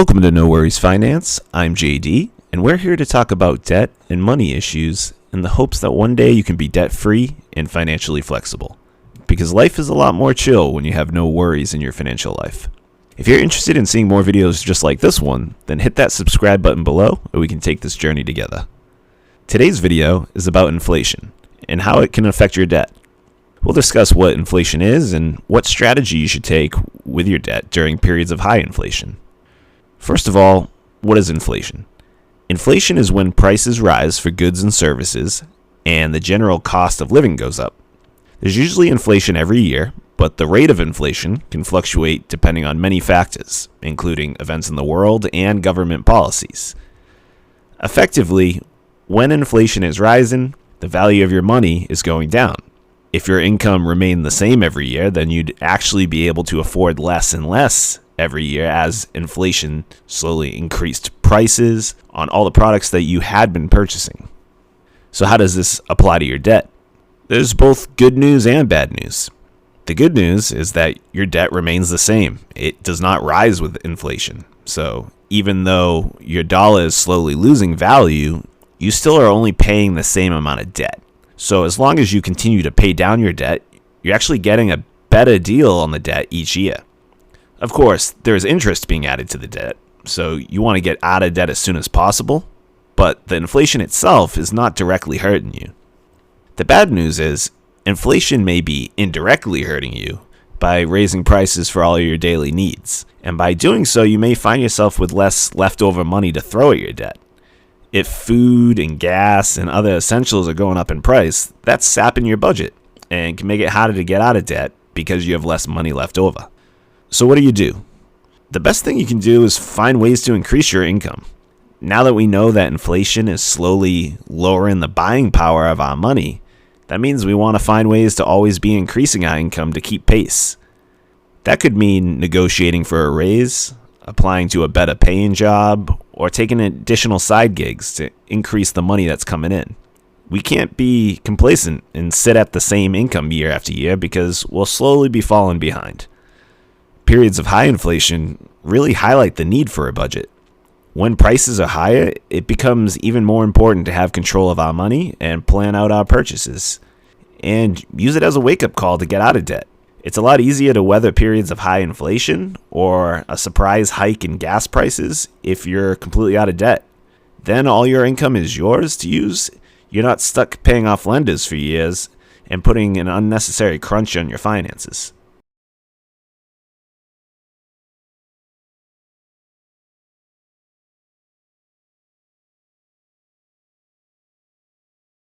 Welcome to No Worries Finance. I'm JD, and we're here to talk about debt and money issues in the hopes that one day you can be debt-free and financially flexible. Because life is a lot more chill when you have no worries in your financial life. If you're interested in seeing more videos just like this one, then hit that subscribe button below and we can take this journey together. Today's video is about inflation and how it can affect your debt. We'll discuss what inflation is and what strategy you should take with your debt during periods of high inflation. First of all, what is inflation? Inflation is when prices rise for goods and services and the general cost of living goes up. There's usually inflation every year, but the rate of inflation can fluctuate depending on many factors, including events in the world and government policies. Effectively, when inflation is rising, the value of your money is going down. If your income remained the same every year, then you'd actually be able to afford less and less every year as inflation slowly increased prices on all the products that you had been purchasing. So how does this apply to your debt? There's both good news and bad news. The good news is that your debt remains the same. It does not rise with inflation. So even though your dollar is slowly losing value, you still are only paying the same amount of debt. So as long as you continue to pay down your debt, you're actually getting a better deal on the debt each year. Of course, there is interest being added to the debt, so you want to get out of debt as soon as possible, but the inflation itself is not directly hurting you. The bad news is, inflation may be indirectly hurting you by raising prices for all your daily needs, and by doing so, you may find yourself with less leftover money to throw at your debt. If food and gas and other essentials are going up in price, that's sapping your budget and can make it harder to get out of debt because you have less money left over. So what do? The best thing you can do is find ways to increase your income. Now that we know that inflation is slowly lowering the buying power of our money, that means we want to find ways to always be increasing our income to keep pace. That could mean negotiating for a raise, applying to a better paying job, or taking additional side gigs to increase the money that's coming in. We can't be complacent and sit at the same income year after year because we'll slowly be falling behind. Periods of high inflation really highlight the need for a budget. When prices are higher, it becomes even more important to have control of our money and plan out our purchases. And use it as a wake-up call to get out of debt. It's a lot easier to weather periods of high inflation or a surprise hike in gas prices if you're completely out of debt. Then all your income is yours to use. You're not stuck paying off lenders for years and putting an unnecessary crunch on your finances.